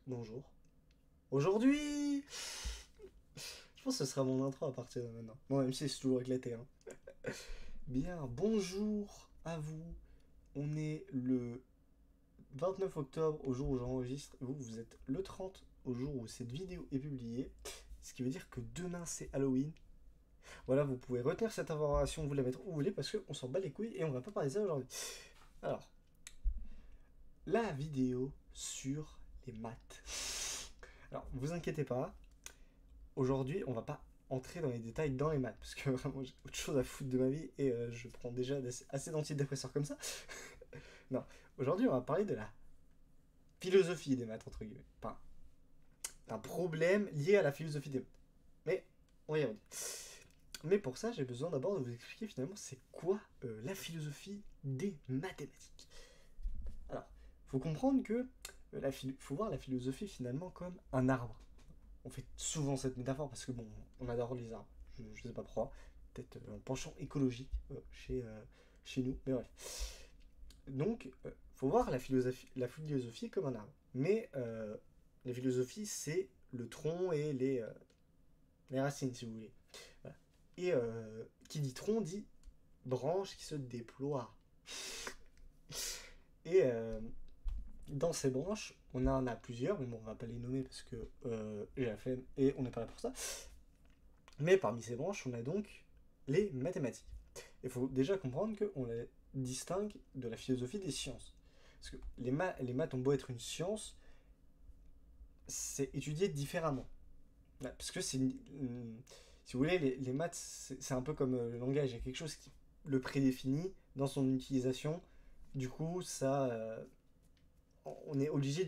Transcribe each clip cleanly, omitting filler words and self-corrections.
bonjour. Aujourd'hui, je pense que ce sera mon intro à partir de maintenant. Bon, même si c'est toujours éclaté, hein. Bien, bonjour à vous. On est le 29 octobre au jour où j'enregistre. Vous êtes le 30 au jour où cette vidéo est publiée. Ce qui veut dire que demain c'est Halloween. Voilà, vous pouvez retenir cette information, vous la mettre où vous voulez parce qu'on s'en bat les couilles et on va pas parler de ça aujourd'hui. Alors, la vidéo sur les maths. Alors, vous inquiétez pas, aujourd'hui, on va pas entrer dans les détails dans les maths, parce que vraiment j'ai autre chose à foutre de ma vie et je prends déjà assez d'antidépresseurs comme ça. Non, aujourd'hui on va parler de la philosophie des maths, entre guillemets. Enfin, d'un problème lié à la philosophie des maths. Mais on va y revenir. Mais pour ça, j'ai besoin d'abord de vous expliquer finalement c'est quoi la philosophie des mathématiques. Alors, faut comprendre que faut voir la philosophie finalement comme un arbre. On fait souvent cette métaphore parce que bon, on adore les arbres. Je sais pas pourquoi. Peut-être un penchant écologique chez nous, mais bref. Donc, faut voir la philosophie comme un arbre. Mais la philosophie, c'est le tronc et les racines, si vous voulez. Voilà. Et qui dit tronc dit branche qui se déploie. Et dans ces branches, on en a plusieurs, mais bon, on va pas les nommer parce que j'ai la flemme et on n'est pas là pour ça. Mais parmi ces branches, on a donc les mathématiques. Il faut déjà comprendre qu'on les distingue de la philosophie des sciences. Parce que les maths ont beau être une science, c'est étudié différemment. Parce que si vous voulez, les maths, c'est un peu comme le langage. Il y a quelque chose qui le prédéfinit dans son utilisation. Du coup, on est obligé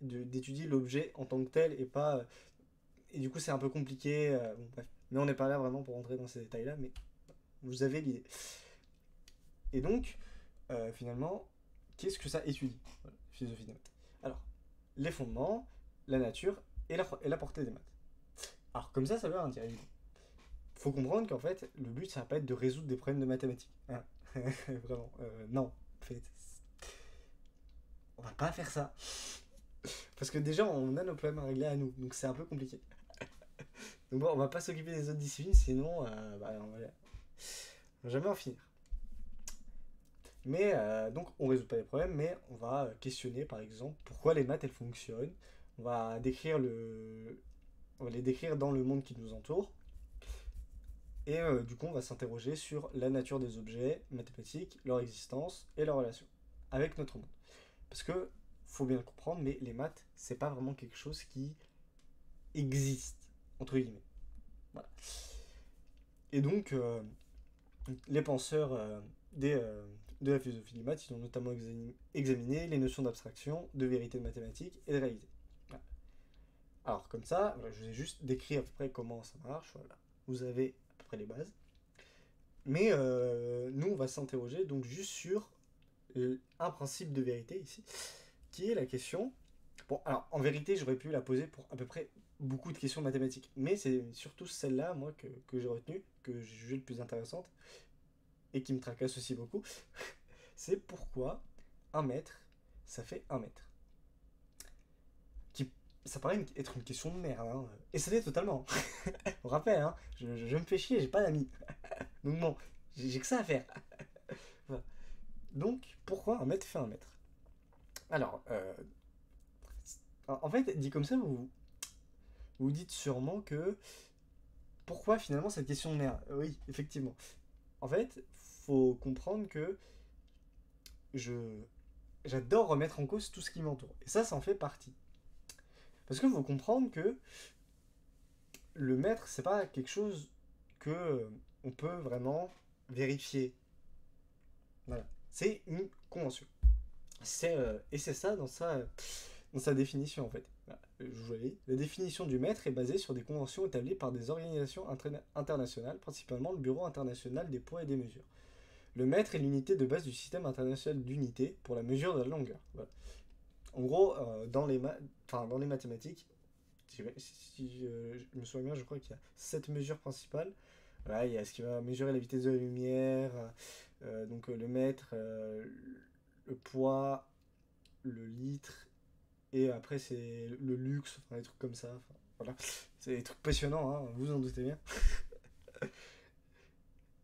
d'étudier l'objet en tant que tel et pas. Et du coup, c'est un peu compliqué. Bon, bref. Mais on n'est pas là vraiment pour rentrer dans ces détails-là, mais vous avez l'idée. Et donc, finalement, qu'est-ce que ça étudie, voilà, philosophie des maths. Alors, les fondements, la nature et la portée des maths. Alors, comme ça veut rien dire. Il faut comprendre qu'en fait, le but, ça va pas être de résoudre des problèmes de mathématiques. Hein. Vraiment, non. En fait, on va pas faire ça. Parce que déjà, on a nos problèmes à régler à nous, donc c'est un peu compliqué. Donc bon, on va pas s'occuper des autres disciplines, sinon, on va jamais en finir. Mais donc, on résout pas les problèmes, mais on va questionner, par exemple, pourquoi les maths elles fonctionnent. On va on va les décrire dans le monde qui nous entoure. Et du coup, on va s'interroger sur la nature des objets mathématiques, leur existence et leur relation avec notre monde. Parce que faut bien le comprendre, mais les maths, c'est pas vraiment quelque chose qui existe entre guillemets. Voilà. Et donc, les penseurs de la philosophie des maths, ils ont notamment examiné les notions d'abstraction, de vérité mathématique et de réalité. Voilà. Alors, comme ça, voilà, je vous ai juste décrit à peu près comment ça marche. Voilà. Vous avez à peu près les bases. Mais nous, on va s'interroger donc juste sur un principe de vérité ici, qui est la question. Bon, alors en vérité, j'aurais pu la poser pour à peu près beaucoup de questions mathématiques, mais c'est surtout celle-là, moi, que j'ai retenue, que j'ai jugée le plus intéressante, et qui me tracasse aussi beaucoup. C'est pourquoi un mètre, ça fait un mètre. Qui, ça paraît être une question de merde, hein. Et ça l'est totalement. On rappelle, hein, je me fais chier, j'ai pas d'amis. Donc bon, j'ai que ça à faire. Voilà. Donc, pourquoi un mètre fait un mètre? Alors, en fait, dit comme ça, vous dites sûrement que pourquoi finalement cette question de merde? Oui, effectivement. En fait, faut comprendre que je j'adore remettre en cause tout ce qui m'entoure. Et ça en fait partie. Parce que faut comprendre que le mètre, c'est pas quelque chose que on peut vraiment vérifier. Voilà. C'est une convention. Et c'est ça dans sa définition en fait. Voilà. Je vous l'ai dit. La définition du mètre est basée sur des conventions établies par des organisations internationales, principalement le Bureau international des poids et des mesures. Le mètre est l'unité de base du système international d'unité pour la mesure de la longueur. Voilà. En gros, dans les mathématiques, si je me souviens bien, je crois qu'il y a 7 mesures principales. Voilà, il y a ce qui va mesurer la vitesse de la lumière, donc le mètre, le poids, le litre Et après, c'est le luxe, enfin, des trucs comme ça. Enfin, voilà. C'est des trucs passionnants, hein, vous en doutez bien.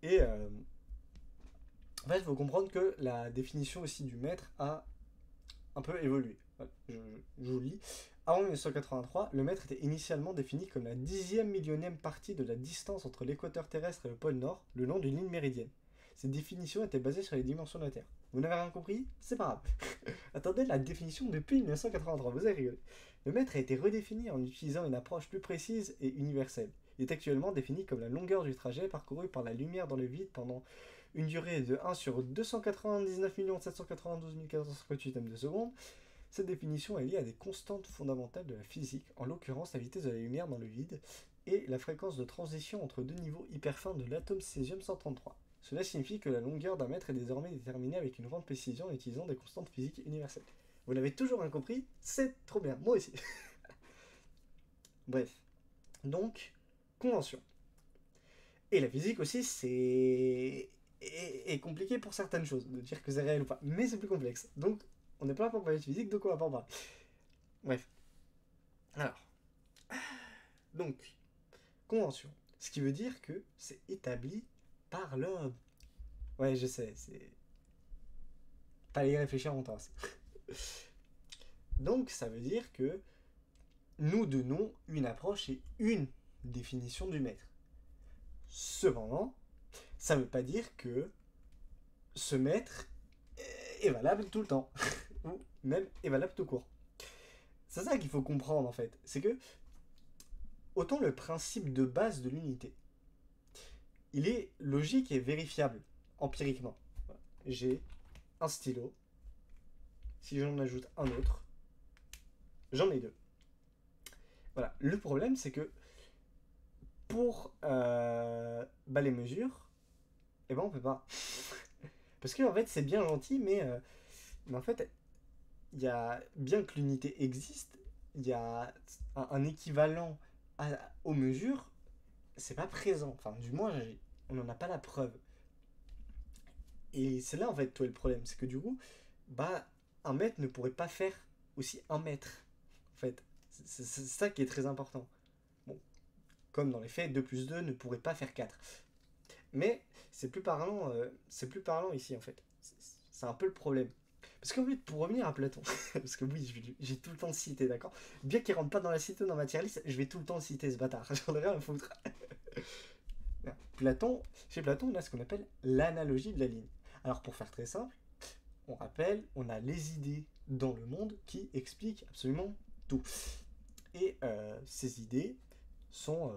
Et en fait, il faut comprendre que la définition aussi du mètre a un peu évolué. Voilà, je vous le lis. Avant 1983, le mètre était initialement défini comme la 10e millionième partie de la distance entre l'équateur terrestre et le pôle Nord, le long d'une ligne méridienne. Cette définition était basée sur les dimensions de la Terre. Vous n'avez rien compris? C'est pas grave. Attendez la définition depuis 1983, vous avez rigolé. Le mètre a été redéfini en utilisant une approche plus précise et universelle. Il est actuellement défini comme la longueur du trajet parcouru par la lumière dans le vide pendant une durée de 1 sur 299 792 458 de seconde. Cette définition est liée à des constantes fondamentales de la physique, en l'occurrence la vitesse de la lumière dans le vide et la fréquence de transition entre deux niveaux hyper fins de l'atome césium-133. Cela signifie que la longueur d'un mètre est désormais déterminée avec une grande précision en utilisant des constantes physiques universelles. Vous l'avez toujours bien compris, c'est trop bien, moi aussi. Bref, donc, convention. Et la physique aussi, est compliqué pour certaines choses, de dire que c'est réel ou pas, mais c'est plus complexe. Donc, on n'est pas là pour parler de physique, donc on va pas en parler. Bref. Alors, donc, convention. Ce qui veut dire que c'est établi par l'homme. Ouais, je sais, c'est... Fallait y réfléchir longtemps. Donc, ça veut dire que nous donnons une approche et une définition du maître. Cependant, ça ne veut pas dire que ce maître est valable tout le temps. Ou même est valable tout court. C'est ça qu'il faut comprendre en fait. C'est que, autant le principe de base de l'unité, il est logique et vérifiable empiriquement. J'ai un stylo. Si j'en ajoute un autre, j'en ai deux. Voilà. Le problème, c'est que pour les mesures, eh ben on peut pas. Parce que en fait, c'est bien gentil, mais en fait, il y a bien que l'unité existe, il y a un équivalent aux mesures, c'est pas présent. Enfin, du moins, on n'en a pas la preuve. Et c'est là en fait tout est le problème, c'est que du coup, bah, un mètre ne pourrait pas faire aussi un mètre. En fait, c'est ça qui est très important. Bon, comme dans les faits, 2 plus 2 ne pourrait pas faire 4. Mais c'est plus parlant ici en fait. C'est un peu le problème. Parce qu'en fait, pour revenir à Platon, parce que oui, j'ai tout le temps cité, d'accord. Bien qu'il rentre pas dans la cité dans ma tier list, je vais tout le temps citer ce bâtard. J'en ai rien à foutre. Platon, chez Platon, on a ce qu'on appelle l'analogie de la ligne. Alors pour faire très simple, on rappelle, on a les idées dans le monde qui expliquent absolument tout. Et ces idées sont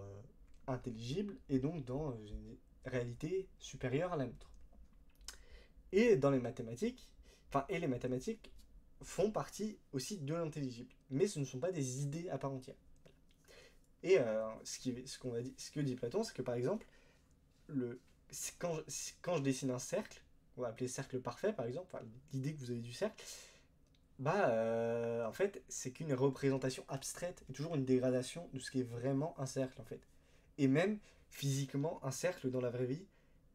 intelligibles et donc dans une réalité supérieure à la nôtre. Et dans les mathématiques, les mathématiques font partie aussi de l'intelligible, mais ce ne sont pas des idées à part entière. Et ce que dit Platon, c'est que par exemple, quand je dessine un cercle, on va appeler cercle parfait par exemple, l'idée que vous avez du cercle, en fait, c'est qu'une représentation abstraite et toujours une dégradation de ce qui est vraiment un cercle en fait. Et même physiquement, un cercle dans la vraie vie,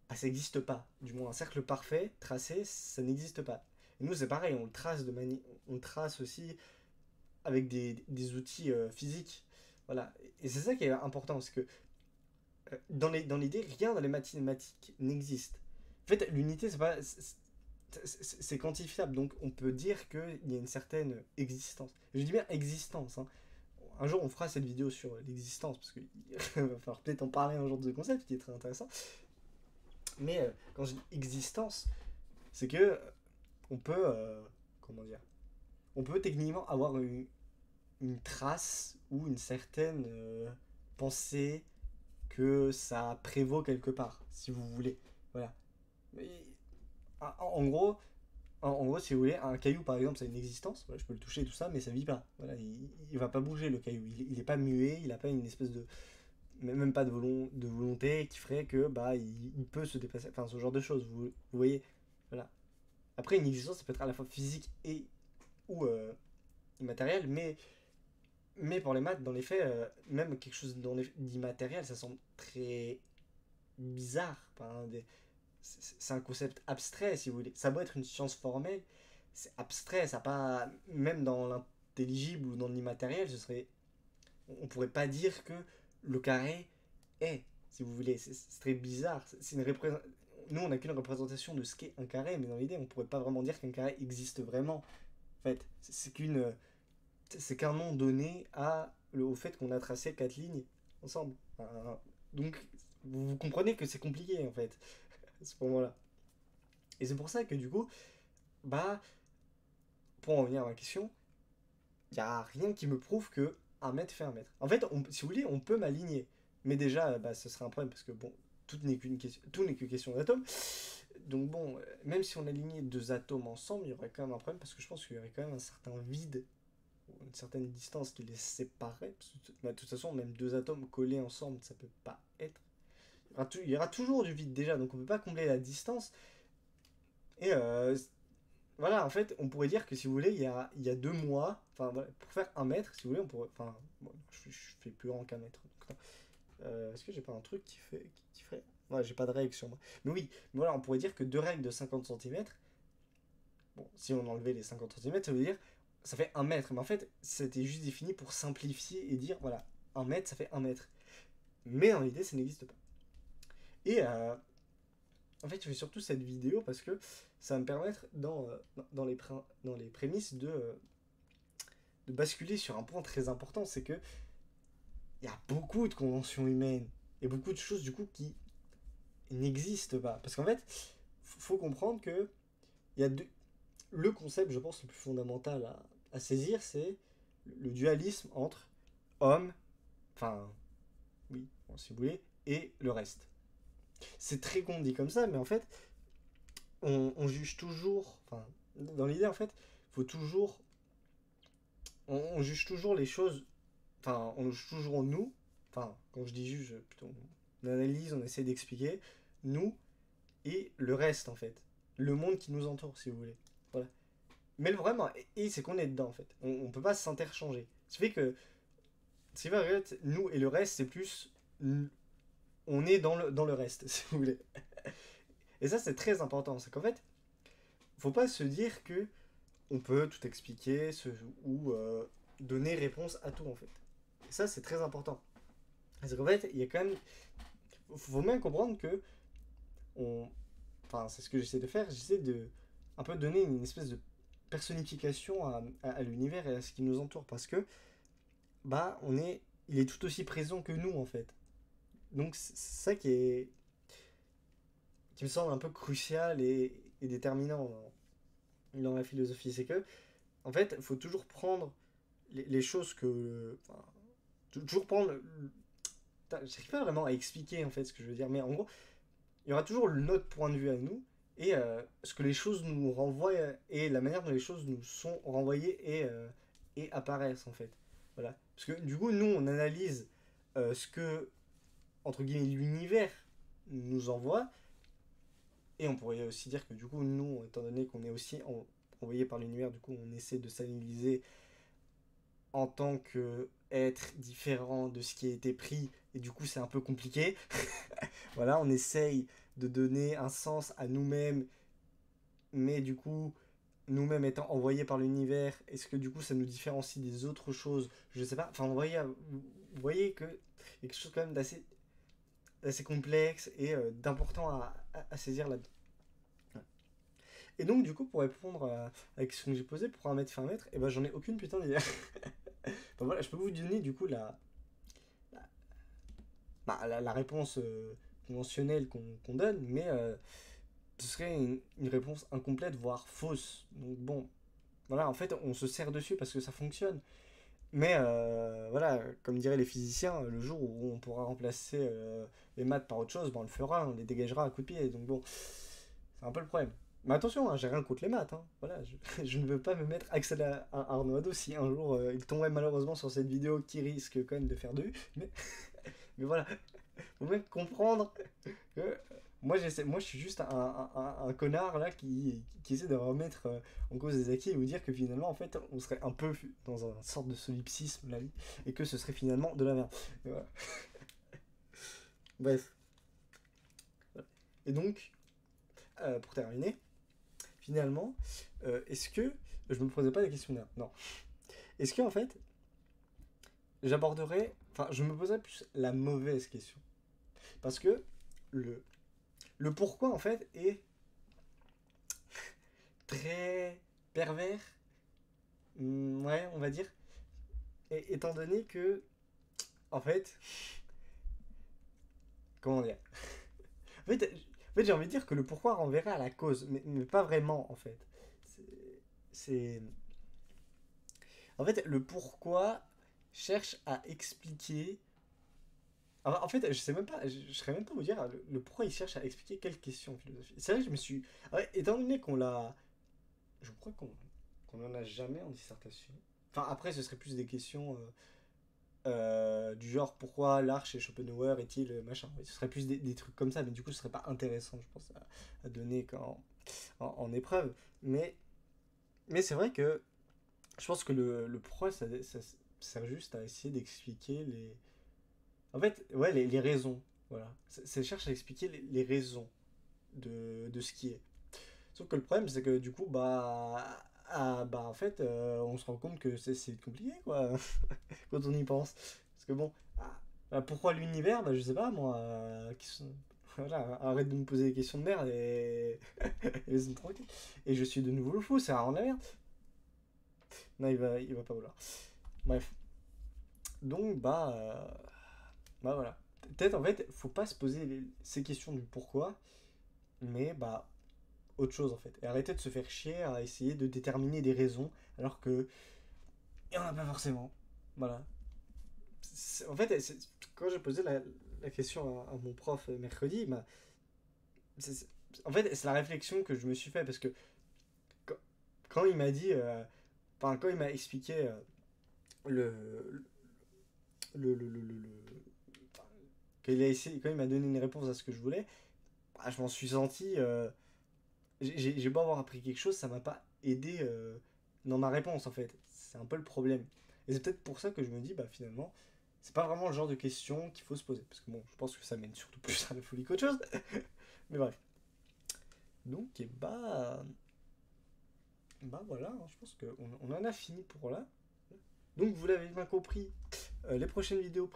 bah, ça n'existe pas. Du moins, un cercle parfait tracé, ça n'existe pas. Et nous, c'est pareil, on le trace aussi avec des outils physiques. Voilà. Et c'est ça qui est important, parce que dans l'idée, rien dans les mathématiques n'existe. En fait, l'unité, c'est quantifiable, donc on peut dire qu'il y a une certaine existence. Je dis bien existence. Hein. Un jour, on fera cette vidéo sur l'existence, parce qu'il va falloir peut-être en parler un jour de ce concept qui est très intéressant. Mais quand je dis existence, c'est que on peut, comment dire, on peut techniquement avoir une trace ou une certaine pensée que ça prévaut quelque part, si vous voulez. Voilà. Mais, en gros, si vous voulez, un caillou par exemple, ça a une existence. Voilà, je peux le toucher tout ça, mais ça vit pas. Voilà, il va pas bouger le caillou. Il est pas muet. Il a pas une espèce de même pas de volonté qui ferait que il peut se déplacer. Enfin, ce genre de choses. Vous voyez. Voilà. Après, une existence, ça peut être à la fois physique et ou immatériel, mais pour les maths, dans les faits, même quelque chose d'immatériel, ça semble très bizarre. Enfin, c'est un concept abstrait, si vous voulez. Ça doit être une science formelle, c'est abstrait, ça pas. Même dans l'intelligible ou dans l'immatériel, on pourrait pas dire que le carré est, si vous voulez, c'est très bizarre. Nous, on n'a qu'une représentation de ce qu'est un carré, mais dans l'idée, on pourrait pas vraiment dire qu'un carré existe vraiment. En fait, c'est qu'un nom donné au fait qu'on a tracé 4 lignes ensemble. Donc, vous comprenez que c'est compliqué, en fait, à ce moment-là. Et c'est pour ça que, du coup, bah, pour en revenir à ma question, il n'y a rien qui me prouve que 1 mètre fait 1 mètre. En fait, si vous voulez, on peut m'aligner. Mais déjà, bah, ce serait un problème parce que bon, tout n'est que question d'atomes. Donc bon, même si on alignait 2 atomes ensemble, il y aurait quand même un problème parce que je pense qu'il y aurait quand même un certain vide, une certaine distance qui les séparerait. Bah, de toute façon, même 2 atomes collés ensemble, ça peut pas être. Il y aura toujours du vide déjà, donc on peut pas combler la distance. Et voilà, en fait, on pourrait dire que si vous voulez, il y a 2 mois, enfin voilà, pour faire 1 mètre, si vous voulez, on pourrait. Enfin, bon, je fais plus grand qu'1 mètre. Est-ce que j'ai pas un truc qui ferait. Ouais, j'ai pas de règle sur moi. Mais oui, mais voilà, on pourrait dire que 2 règles de 50 centimètres, bon, si on enlevait les 50 centimètres, ça veut dire. Ça fait 1 mètre. Mais en fait, c'était juste défini pour simplifier et dire, voilà, 1 mètre, ça fait 1 mètre. Mais en réalité, ça n'existe pas. Et en fait, je fais surtout cette vidéo parce que ça va me permettre, dans les prémices, de basculer sur un point très important, c'est que il y a beaucoup de conventions humaines et beaucoup de choses du coup qui n'existent pas. Parce qu'en fait, faut comprendre que il y a le concept, je pense, le plus fondamental à saisir, c'est le dualisme entre homme, enfin, oui, bon, si vous voulez, et le reste. C'est très con dit comme ça, mais en fait, on juge toujours, enfin, dans l'idée, en fait, faut toujours, on juge toujours les choses, enfin, on juge toujours nous, enfin, quand je dis juge, plutôt, on analyse, on essaie d'expliquer, nous et le reste, en fait. Le monde qui nous entoure, si vous voulez. Voilà. Mais le problème, c'est qu'on est dedans, en fait. On peut pas s'interchanger. Ce qui fait que, c'est vrai, nous et le reste, c'est plus, on est dans le reste, si vous voulez. Et ça, c'est très important. C'est qu'en fait, faut pas se dire que on peut tout expliquer ou donner réponse à tout, en fait. Et ça, c'est très important. Parce qu'en fait, il y a quand même. Faut même comprendre que. On... Enfin, c'est ce que j'essaie de faire. J'essaie de un peu donner une espèce de personnification à l'univers et à ce qui nous entoure. Parce que, bah, il est tout aussi présent que nous, en fait. Donc, c'est ça qui me semble un peu crucial et déterminant dans la philosophie. C'est que, en fait, il faut toujours prendre les choses que. Enfin, toujours prendre. J'arrive pas vraiment à expliquer en fait ce que je veux dire, mais en gros, il y aura toujours notre point de vue à nous et ce que les choses nous renvoient et la manière dont les choses nous sont renvoyées et apparaissent en fait. Voilà. Parce que du coup, nous, on analyse ce que, entre guillemets, l'univers nous envoie et on pourrait aussi dire que du coup, nous, étant donné qu'on est aussi envoyé par l'univers, du coup, on essaie de s'analyser en tant que être différent de ce qui a été pris et du coup c'est un peu compliqué. Voilà, on essaye de donner un sens à nous-mêmes, mais du coup nous-mêmes étant envoyés par l'univers, est-ce que du coup ça nous différencie des autres choses? Je sais pas. Enfin, vous voyez que y a quelque chose quand même d'assez complexe et d'important à saisir là-dedans. Et donc du coup pour répondre à la question que j'ai posée, pour 1 mètre faire 1 mètre, et ben j'en ai aucune putain d'idée. Enfin, voilà, je peux vous donner du coup la réponse conventionnelle qu'on donne, mais ce serait une réponse incomplète, voire fausse. Donc bon, voilà, en fait, on se sert dessus parce que ça fonctionne. Mais voilà, comme diraient les physiciens, le jour où on pourra remplacer les maths par autre chose, ben on le fera, on les dégagera à coups de pied. Donc bon, c'est un peu le problème. Mais attention, hein, j'ai rien contre les maths. Hein. Voilà, je ne veux pas me mettre Axel à Arnaud Ado si un jour il tomberait malheureusement sur cette vidéo qui risque quand même de faire de vue. Mais voilà, faut même comprendre que moi je suis juste un connard là qui essaie de remettre en cause des acquis et vous dire que finalement en fait on serait un peu dans une sorte de solipsisme la vie et que ce serait finalement de la merde. Et voilà. Bref. Et donc, pour terminer, finalement, est-ce que je me posais pas la question là? Non. est-ce que en fait, j'aborderais, enfin, je me poserais plus la mauvaise question. Parce que le, le pourquoi, en fait, est très pervers, ouais, on va dire, étant donné que, en fait, comment dire, en fait, j'ai envie de dire que le pourquoi renverrait à la cause, mais pas vraiment, en fait. C'est... En fait, le pourquoi cherche à expliquer. En fait, je sais même pas, je serais même pas vous dire le pourquoi il cherche à expliquer quelle question en philosophie. C'est vrai que je me suis. Ouais, étant donné qu'on l'a. Je crois qu'on en a jamais en dissertation. Enfin, après, ce serait plus des questions du genre pourquoi l'art chez Schopenhauer est-il machin. Ce serait plus des trucs comme ça, mais du coup, ce serait pas intéressant, je pense, à donner en épreuve. Mais, mais c'est vrai que je pense que le pourquoi, ça sert juste à essayer d'expliquer les. En fait, ouais, les raisons. Voilà. Ça cherche à expliquer les raisons de ce qui est. Sauf que le problème, c'est que du coup, bah en fait, on se rend compte que c'est compliqué, quoi, quand on y pense. Parce que bon, pourquoi l'univers? Bah, je sais pas, moi. Voilà, arrête de me poser des questions de merde et, et laisse-moi tranquille. Et je suis de nouveau le fou, c'est vraiment de la merde. Non, il va pas vouloir. Bref. Donc, bah voilà. Peut-être en fait, faut pas se poser ces questions du pourquoi, mais bah autre chose en fait. Et arrêter de se faire chier à essayer de déterminer des raisons alors que il y en a pas forcément. Voilà. En fait, quand j'ai posé la question à mon prof mercredi, bah, en fait, c'est la réflexion que je me suis fait parce que quand, quand il m'a dit, enfin, quand il m'a expliqué le, enfin, quand il m'a donné une réponse à ce que je voulais, bah, je m'en suis senti. J'ai beau avoir appris quelque chose, ça m'a pas aidé dans ma réponse en fait. C'est un peu le problème. Et c'est peut-être pour ça que je me dis, bah finalement, c'est pas vraiment le genre de question qu'il faut se poser. Parce que bon, je pense que ça mène surtout plus à la folie qu'autre chose. Mais bref. Donc, et bah voilà, hein, je pense qu'on en a fini pour là. Donc, vous l'avez bien compris, les prochaines vidéos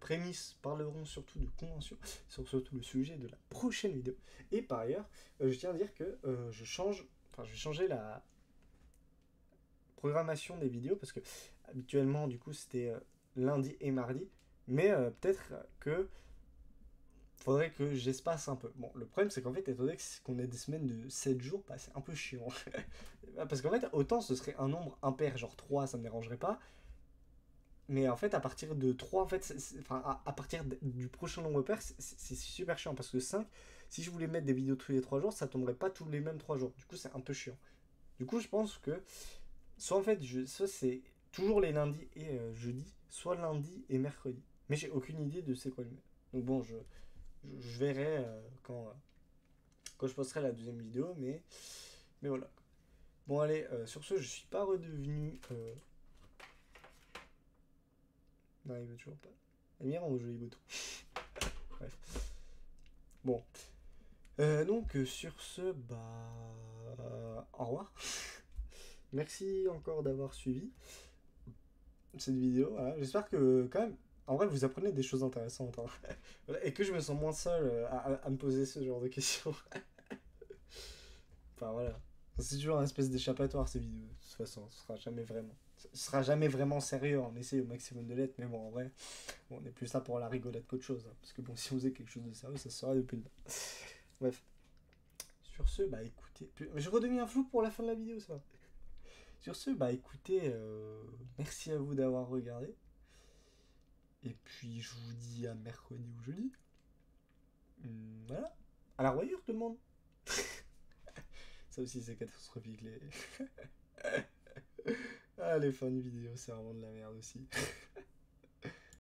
prémices parleront surtout de convention, sur surtout le sujet de la prochaine vidéo. Et par ailleurs, je tiens à dire que je vais changer la programmation des vidéos parce que habituellement, du coup, c'était lundi et mardi. Mais peut-être que faudrait que j'espace un peu. Bon, le problème, c'est qu'en fait, étant donné qu'on a des semaines de 7 jours, bah, c'est un peu chiant. Parce qu'en fait, autant ce serait un nombre impair, genre 3 ça me dérangerait pas. Mais en fait, à partir de 3 en fait, enfin, à partir du prochain nombre pair, c'est super chiant. Parce que 5 si je voulais mettre des vidéos tous les 3 jours, ça tomberait pas tous les mêmes 3 jours. Du coup, c'est un peu chiant. Du coup, je pense que soit en fait, soit c'est toujours les lundis et jeudis, soit lundi et mercredi. Mais j'ai aucune idée de c'est quoi le mieux. Donc bon, je verrai quand je posterai la deuxième vidéo, mais voilà. Bon, allez, sur ce, je suis pas redevenu. Non, il veut toujours pas. Amir, on joli bouton. Bref. Bon. Donc, sur ce, au revoir. Merci encore d'avoir suivi cette vidéo. Voilà. J'espère que, quand même, en vrai, vous apprenez des choses intéressantes. Hein. Voilà. Et que je me sens moins seul à me poser ce genre de questions. Enfin, voilà. C'est toujours un espèce d'échappatoire, ces vidéos. De toute façon, ce sera jamais vraiment sérieux. On essaie au maximum de l'être, mais bon, en vrai, bon, on est plus là pour la rigolade qu'autre chose. Hein. Parce que bon, si on faisait quelque chose de sérieux, ça se serait depuis le bas. Bref. Sur ce, bah écoutez. Je redeviens flou pour la fin de la vidéo, ça va. Sur ce, bah écoutez, merci à vous d'avoir regardé. Et puis, je vous dis à mercredi ou jeudi. Voilà. À la revoyure, tout le monde. Ça aussi, c'est catastrophique, les. Ah, les fins de vidéo, c'est vraiment de la merde aussi.